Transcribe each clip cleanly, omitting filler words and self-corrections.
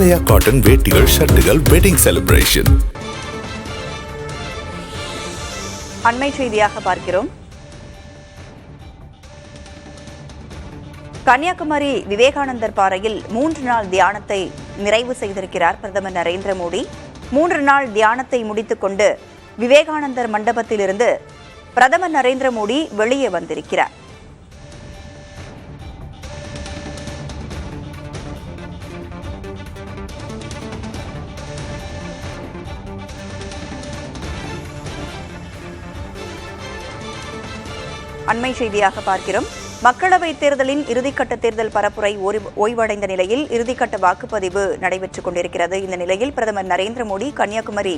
Himalaya cotton வேட்டிகள், ஷர்ட்டுகள், wedding celebration. அண்மை செய்தியாக பார்க்கிறோம். கன்னியாகுமரி விவேகானந்தர் பாறையில் 3 நாள் தியானத்தை நிறைவு செய்திருக்கிறார் பிரதமர் நரேந்திர மோடி. 3 நாள் தியானத்தை முடித்துக் கொண்டு விவேகானந்தர் மண்டபத்திலிருந்து பிரதமர் நரேந்திர மோடி வெளியே வந்திருக்கிறார். அண்மை செய்தியாக பார்க்கிறோம். மக்களவைத் தேர்தலின் இறுதிக்கட்ட தேர்தல் பரப்புரை ஓய்வடைந்த நிலையில் இறுதிக்கட்ட வாக்குப்பதிவு நடைபெற்றுக் கொண்டிருக்கிறது. இந்த நிலையில் பிரதமர் நரேந்திர மோடி கன்னியாகுமரி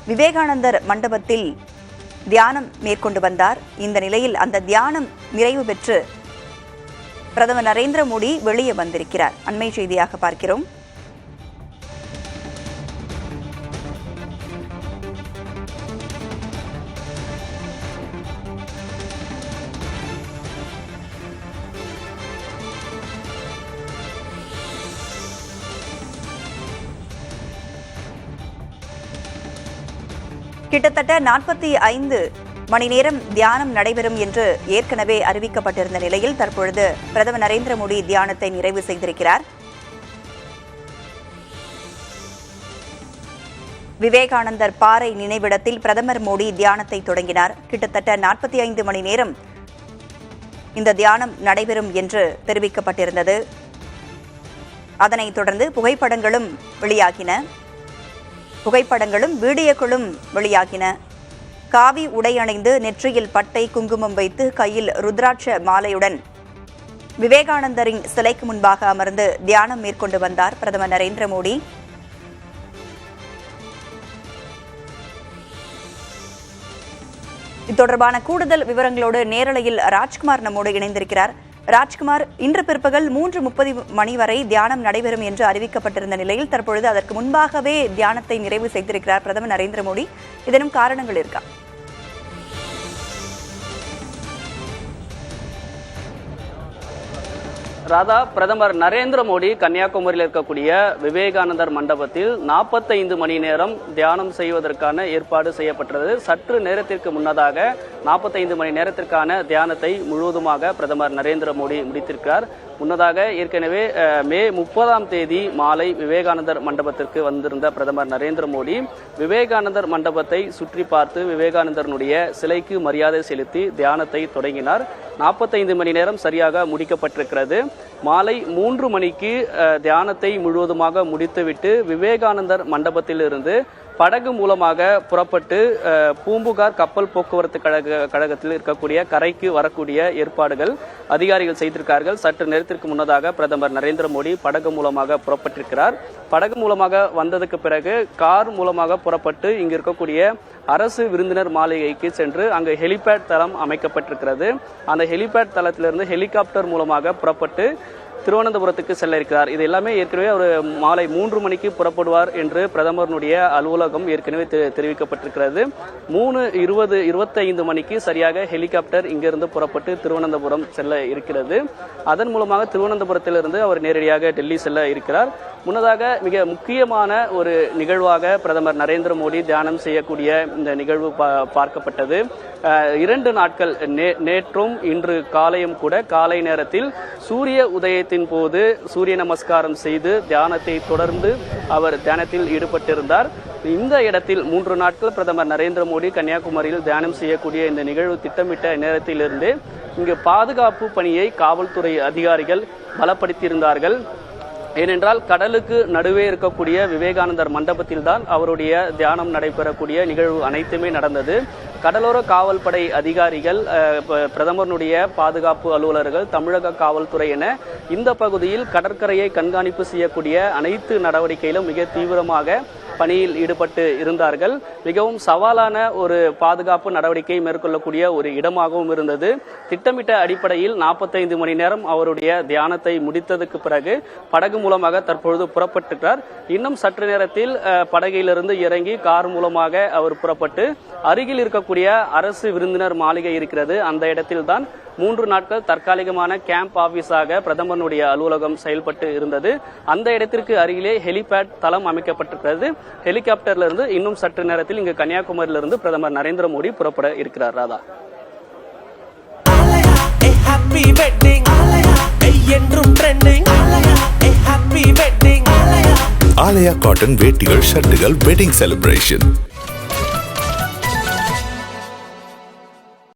விவேகானந்தர் மண்டபத்தில் தியானம் மேற்கொண்டு வந்தார். இந்த நிலையில் அந்த தியானம் நிறைவு பெற்று பிரதமர் நரேந்திர மோடி வெளியே வந்திருக்கிறார். அண்மை செய்தியாக பார்க்கிறோம். கிட்டத்தட்ட 45 மணி நேரம் தியானம் நடைபெறும் என்று ஏற்கனவே அறிவிக்கப்பட்டிருந்த நிலையில் தற்பொழுது பிரதமர் நரேந்திர மோடி தியானத்தை நிறைவு செய்திருக்கிறார். விவேகானந்தர் பாறை நினைவிடத்தில் பிரதமர் மோடி தியானத்தை தொடங்கினார். கிட்டத்தட்ட 45 மணி நேரம் இந்த தியானம் நடைபெறும் என்று தெரிவிக்கப்பட்டிருந்தது. அதனைத் தொடர்ந்து புகைப்படங்களும் வீடியோக்களும் வெளியாகின. காவி உடை அணிந்து நெற்றியில் பட்டை குங்குமம் வைத்து கையில் ருத்ராட்ச மாலையுடன் விவேகானந்தரின் சிலைக்கு முன்பாக அமர்ந்து தியானம் மேற்கொண்டு வந்தார் பிரதமர் நரேந்திர மோடி. இது தொடர்பான கூடுதல் விவரங்களோடு நேரலையில் ராஜ்குமார் நம்மோடு இணைந்திருக்கிறார். ராஜ்குமார், இன்று பிற்பகல் 3:30 மணி வரை தியானம் நடைபெறும் என்று அறிவிக்கப்பட்டிருந்த நிலையில் தற்பொழுது அதற்கு முன்பாகவே தியானத்தை நிறைவு செய்திருக்கிறார் பிரதமர் நரேந்திர மோடி. இதனும் காரணங்கள் இருக்கா? ராதா, பிரதமர் நரேந்திர மோடி கன்னியாகுமரியில் இருக்கக்கூடிய விவேகானந்தர் மண்டபத்தில் 45 மணி நேரம் தியானம் செய்வதற்கான ஏற்பாடு செய்யப்பட்டது. சற்று நேரத்திற்கு முன்னதாக 45 மணி நேரத்திற்கான தியானத்தை முழுவதுமாக பிரதமர் நரேந்திர மோடி முடித்திருக்கிறார். முன்னதாக ஏற்கனவே மே 30ஆம் தேதி மாலை விவேகானந்தர் மண்டபத்திற்கு வந்திருந்த பிரதமர் நரேந்திர மோடி விவேகானந்தர் மண்டபத்தை சுற்றி பார்த்து விவேகானந்தருடைய சிலைக்கு மரியாதை செலுத்தி தியானத்தை தொடங்கினார். 45 மணி நேரம் சரியாக முடிக்கப்பட்டிருக்கிறது. மாலை 3 மணிக்கு தியானத்தை முழுவதுமாக முடித்துவிட்டு விவேகானந்தர் மண்டபத்திலிருந்து படகு மூலமாக புறப்பட்டு பூம்புகார் கப்பல் போக்குவரத்து கழகத்தில் இருக்கக்கூடிய கரைக்கு வரக்கூடிய ஏற்பாடுகள் அதிகாரிகள் செய்திருக்கார்கள். சற்று நேரத்திற்கு முன்னதாக பிரதமர் நரேந்திர மோடி படகு மூலமாக புறப்பட்டிருக்கிறார். படகு மூலமாக வந்ததுக்கு பிறகு கார் மூலமாக புறப்பட்டு இங்கு இருக்கக்கூடிய அரசு விருந்தினர் மாளிகைக்கு சென்று அங்கு ஹெலிபேட் தளம் அமைக்கப்பட்டிருக்கிறது. அந்த ஹெலிபேட் தளத்திலிருந்து ஹெலிகாப்டர் மூலமாக புறப்பட்டு திருவனந்தபுரத்துக்கு செல்ல இருக்கிறார். இது எல்லாமே ஏற்கனவே ஒரு மாலை 3 மணிக்கு புறப்படுவார் என்று பிரதமருடைய அலுவலகம் ஏற்கனவே தெரிவிக்கப்பட்டிருக்கிறது. 3:25 மணிக்கு சரியாக ஹெலிகாப்டர் இங்கிருந்து புறப்பட்டு திருவனந்தபுரம் செல்ல இருக்கிறது. அதன் மூலமாக திருவனந்தபுரத்திலிருந்து அவர் நேரடியாக டெல்லி செல்ல இருக்கிறார். முன்னதாக மிக முக்கியமான ஒரு நிகழ்வாக பிரதமர் நரேந்திர மோடி தியானம் செய்யக்கூடிய இந்த நிகழ்வு பார்க்கப்பட்டது. 2 நாட்கள் நேற்றும் இன்று காலையும் கூட காலை நேரத்தில் சூரிய உதயத்தின் போது சூரிய நமஸ்காரம் செய்து தியானத்தை தொடர்ந்து அவர் தியானத்தில் ஈடுபட்டிருந்தார். இந்த இடத்தில் 3 நாட்கள் பிரதமர் நரேந்திர மோடி கன்னியாகுமரியில் தியானம் செய்யக்கூடிய இந்த நிகழ்வு திட்டமிட்ட நேரத்திலிருந்து இங்கு பாதுகாப்பு பணியை காவல்துறை அதிகாரிகள் பலப்படுத்தியிருந்தார்கள். ஏனென்றால் கடலுக்கு நடுவே இருக்கக்கூடிய விவேகானந்தர் மண்டபத்தில் தான் அவருடைய தியானம் நடைபெறக்கூடிய நிகழ்வு அனைத்துமே நடந்தது. கடலோர காவல்படை அதிகாரிகள், பிரதமருடைய பாதுகாப்பு அலுவலர்கள், தமிழக காவல்துறை என இந்த பகுதியில் கடற்கரையை கண்காணிப்பு செய்யக்கூடிய அனைத்து நடவடிக்கையிலும் மிக தீவிரமாக பணியில் ஈடுபட்டு இருந்தார்கள். மிகவும் சவாலான ஒரு பாதுகாப்பு நடவடிக்கை மேற்கொள்ளக்கூடிய ஒரு இடமாகவும் இருந்தது. திட்டமிட்ட அடிப்படையில் 45 மணி நேரம் அவருடைய தியானத்தை முடித்ததுக்கு பிறகு படகு மூலமாக தற்பொழுது புறப்பட்டிருக்கிறார். இன்னும் சற்று நேரத்தில் படகிலிருந்து இறங்கி கார் மூலமாக அவர் புறப்பட்டு அருகில் இருக்கக்கூடிய அரசு விருந்தினர் மாளிகை இருக்கிறது. அந்த இடத்தில் தான் 3 நாட்கள் தற்காலிகமான கேம்ப் ஆபீஸாக பிரதமருடைய அலுவலகம் செயல்பட்டு இருந்தது. அந்த இடத்திற்கு அருகிலே ஹெலிபேட் தளம் அமைக்கப்பட்டிருக்கிறது. ஹெலிகாப்டர்ல இருந்து இன்னும் சற்று நேரத்தில் இங்கு கன்னியாகுமரியிலிருந்து பிரதமர் நரேந்திர மோடி புறப்பட இருக்கிறார். ராதா. ஆலயா காட்டன் வேட்டிகள் ஷர்ட்டுகள் வெட்டிங் செலிப்ரேஷன்.